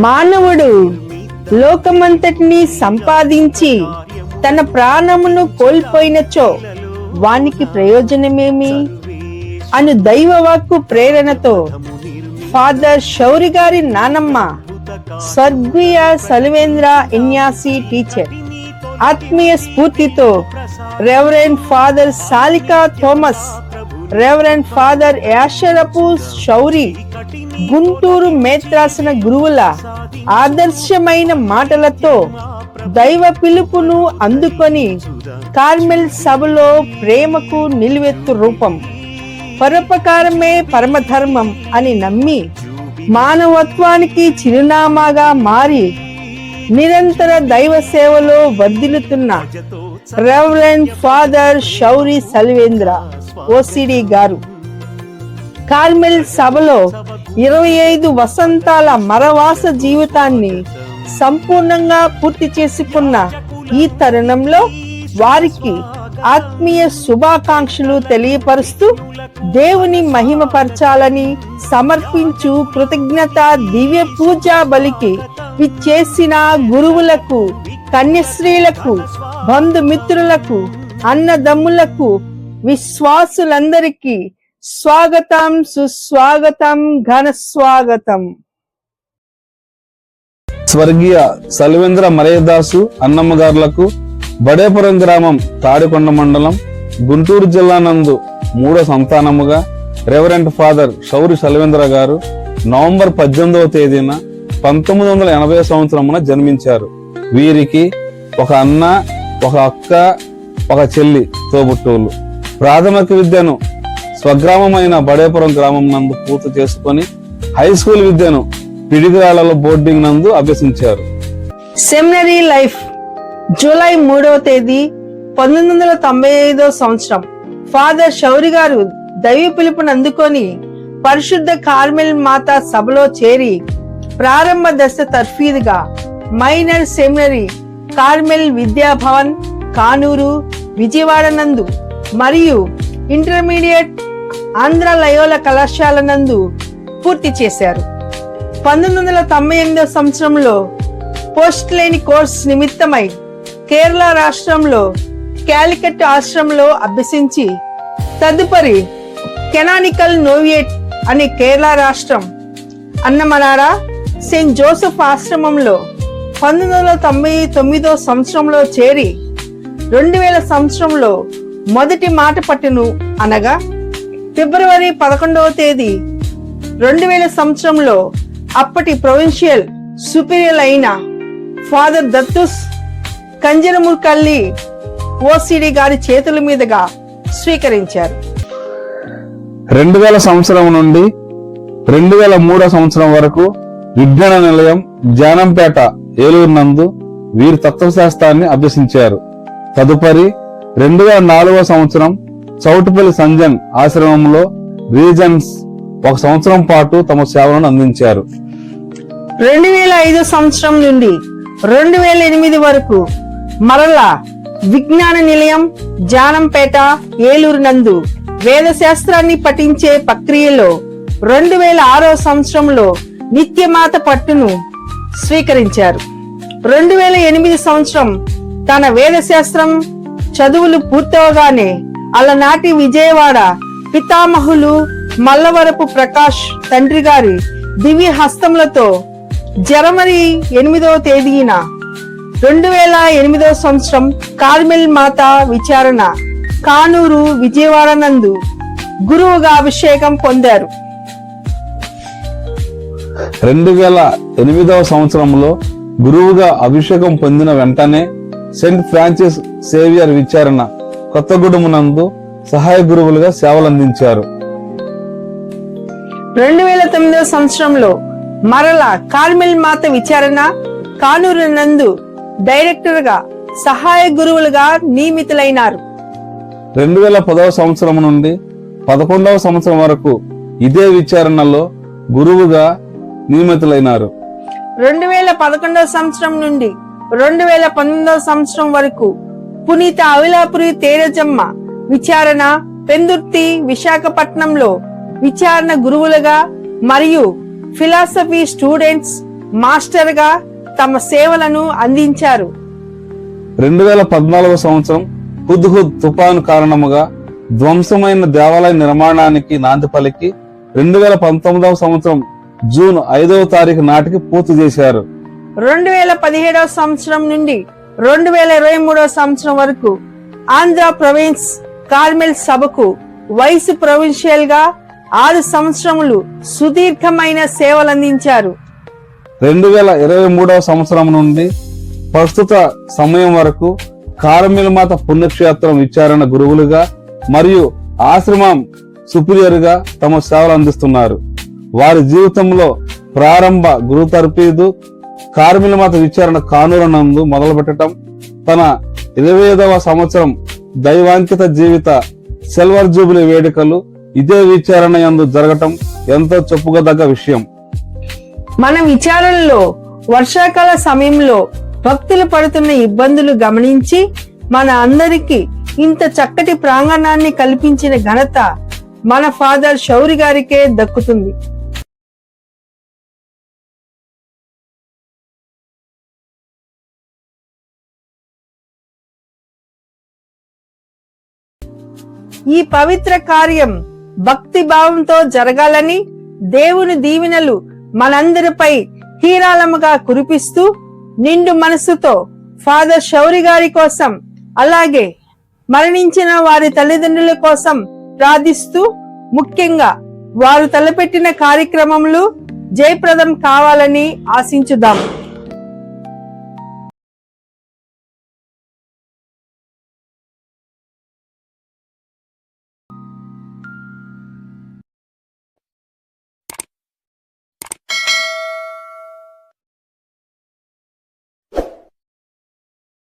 మానవుడు లోకమంతటిని సంపాదించి తన ప్రాణమును కోల్పోయినచో వానికి ప్రయోజనమేమి అను దైవవాక్కు ప్రేరణతో ఫాదర్ శౌరి గారి నానమ్మ స్వర్గీయ సల్వేంద్ర ఇన్యాసి టీచర్ ఆత్మీయ స్ఫూర్తితో reverend father Salika Thomas, reverend father Yasharapu Shouri, Guntur మేత్రాసన గురువుల ఆదర్శమైన మాటలతో దైవ పిలుపును అందుకొని కార్మెల్ సభలో ప్రేమకు నిలువెత్తు రూపం, పరోపకారమే పరమధర్మం అని నమ్మి మానవత్వానికి చిరునామాగా మారి నిరంతర దైవ సేవలో వర్ధిల్లుతున్న రెవరెండ్ ఫాదర్ శౌరి సల్వేంద్ర ఓసిడి గారు కార్మెల్ సభలో 25 వసంతాల మరవాస జీవితాన్ని సంపూర్ణంగా పూర్తి చేసుకున్న ఈ తరుణంలో వారికి ఆత్మీయ శుభాకాంక్షలు తెలియపరుస్తూ దేవుని మహిమపరచాలని సమర్పించు కృతజ్ఞత దివ్య పూజా బలికి విచ్చేసిన గురువులకు, కన్యశ్రీలకు, బంధుమిత్రులకు, అన్నదమ్ములకు, విశ్వాసులందరికీ స్వాగతం, సుస్వాగతం, ఘన స్వాగతం. స్వర్గీయ సల్వేంద్ర మరేదాసు అన్నమ్మ గారులకు బడేపురం గ్రామం తాడికొండ మండలం గుంటూరు జిల్లా నందు 3వ సంతానముగా రెవరెండ్ ఫాదర్ శౌరి సల్వేంద్ర గారు నవంబర్ 18వ తేదీన 1980 సంవత్సరమున జన్మించారు. వీరికి ఒక అన్న, ఒక అక్క, ఒక చెల్లి తోబుట్టువులు. ప్రాథమిక విద్యను స్వగ్రామమైన బడేపురం గ్రామం నందు పూర్తి చేసుకొని హై స్కూల్ విద్యను పిడిగిరాళ్లలో బోర్డింగ్ నందు అభ్యసించారు. సెమినరీ లైఫ్ జూలై 3వ తేదీ 1995 సంవత్సరం ఫాదర్ శౌరి గారు దైవ పిలుపును అందుకొని పరిశుద్ధ కార్మెల్ మాతా సభలో చేరి ప్రారంభ దశ తర్ఫీదుగా minor seminary Carmel Vidya Bhavan Kanuru, Vijayawada నందు మరియు ఇంటర్మీడియట్ ఆంధ్ర లయోల కళాశాల నందు పూర్తి చేశారు. 1998 సంవత్సరంలో పోస్ట్ లేని కోర్స్ నిమిత్తమై కేరళ రాష్ట్రంలో కాలికట్ ఆశ్రమంలో అభ్యసించి తదుపరి కెనానికల్ నోవియేట్ అనే కేరళ రాష్ట్రం అన్నమనారా సెయింట్ జోసెఫ్ ఆశ్రమంలో 1999 సంవత్సరంలో చేరి 2000 సంవత్సరంలో మొదటి మాట పట్టును అనగా ఫిబ్రవరి 11వ తేదీ 2000 సంవత్సరంలో అప్పటి ప్రొవిన్షియల్ సుపీరియర్ అయిన ఫాదర్ దత్తుస్ కంజరముర్కల్లి ఓసిడి గారి చేతుల మీదుగా స్వీకరించారు. 2000 సంవత్సరం నుండి 2003 సంవత్సరం వరకు విజ్ఞాన నిలయం జానంపేట ఏలూరు నందు వీరు తత్వశాస్త్రాన్ని అభ్యసించారు. తదుపరి 2004 సంవత్సరం చౌటుపల్లి సంజన్ ఆశ్రమంలో రీజన్స్ 1 సంవత్సరం పాటు తమ సేవలను అందించారు. 2005 సంవత్సరం నుండి 2008 వరకు మరలా విజ్ఞాన నిలయం జానంపేట ఏలూరు నందు వేద శాస్త్రాన్ని పఠించే ప్రక్రియలో 2006 సంవత్సరంలో నిత్యమాత పట్టును స్వీకరించారు. 2008 సంవత్సరం తన వేద శాస్త్రం చదువులు పూర్తవగానే అలనాటి విజయవాడ పితామహులు మల్లవరపు ప్రకాష్ తండ్రి గారి దివ్య హస్తములతో జనవరి 8వ తేదీన 2008 సంవత్సరం కార్మెల్ మాత విచారణ కానూరు, విజయవాడ నందు గురువుగా అభిషేకం పొందారు. 2008 సంవత్సరంలో గురువుగా అభిషేకం పొందిన వెంటనే సెయింట్ ఫ్రాన్సిస్ సేవియర్ విచారణ కొత్తగూడెం నందు సహాయ గురువులుగా సేవలందించారు. 2009 సంవత్సరంలో మరలా కార్మెల్ మాత విచారణ కానూరు నందు డైరెక్టర్ గా సహాయ గురువులుగా నియమితులైనారు. 2010 సంవత్సరం నుండి 11వ సంవత్సరం వరకు ఇదే విచారణలో గురువుగా నియమితులైనారు. 2011 సంవత్సరం నుండి 2019 సంవత్సరం వరకు పునీత అవిలాపురి తేరజమ్మ విచారణ పెందుర్తి, విశాఖపట్నంలో విచారణ గురువులుగా మరియు ఫిలాసఫీ స్టూడెంట్స్ మాస్టర్ గా తమ సేవలను అందించారు. 2014 సంవత్సరం హుద్హుద్ తుఫాను కారణముగా ధ్వంసమైన దేవాలయ నిర్మాణానికి నాంది పలికి 2019 సంవత్సరం జూన్ 5వ తారీఖు నాటికి పూర్తి చేశారు. 2017 సంవత్సరం నుండి 2023 సంవత్సరం వరకు ఆంధ్ర ప్రొవిన్స్ కార్మెల్ సభకు వైస్ ప్రొవిన్షియల్ గా 6 సంవత్సరములు సుదీర్ఘమైన సేవలందించారు. 2023 సంవత్సరం నుండి ప్రస్తుత సమయం వరకు కార్మెల్ మాత పుణ్యక్షేత్రం విచారణ గురువులుగా మరియు ఆశ్రమం సుపీరియర్ గా తమ సేవలు అందిస్తున్నారు. వారి జీవితంలో ప్రారంభ గురు తర్పీదు కార్మెల్ మాత విచారణ కానూరు నందు మొదలు పెట్టడం, తన 25వ సంవత్సరం దైవాంకిత జీవిత సిల్వర్ జూబిలీ వేడుకలు ఇదే విచారణ యందు జరగటం ఎంతో చెప్పుకోదగ్గ విషయం. మన విచారణలో వర్షాకాల సమయంలో భక్తులు పడుతున్న ఇబ్బందులు గమనించి మన అందరికీ ఇంత చక్కటి ప్రాంగణాన్ని కల్పించిన ఘనత మన ఫాదర్ శౌరి గారికే దక్కుతుంది. ఈ పవిత్ర కార్యం భక్తి భావంతో జరగాలని దేవుని దీవెనలు మనందరిపై హీరాళముగా కురిపిస్తూ నిండు మనసుతో ఫాదర్ శౌరి గారి కోసం అలాగే మరణించిన వారి తల్లిదండ్రుల కోసం ప్రార్థిస్తూ, ముఖ్యంగా వారు తలపెట్టిన కార్యక్రమములు జయప్రదం కావాలని ఆశించుదాం.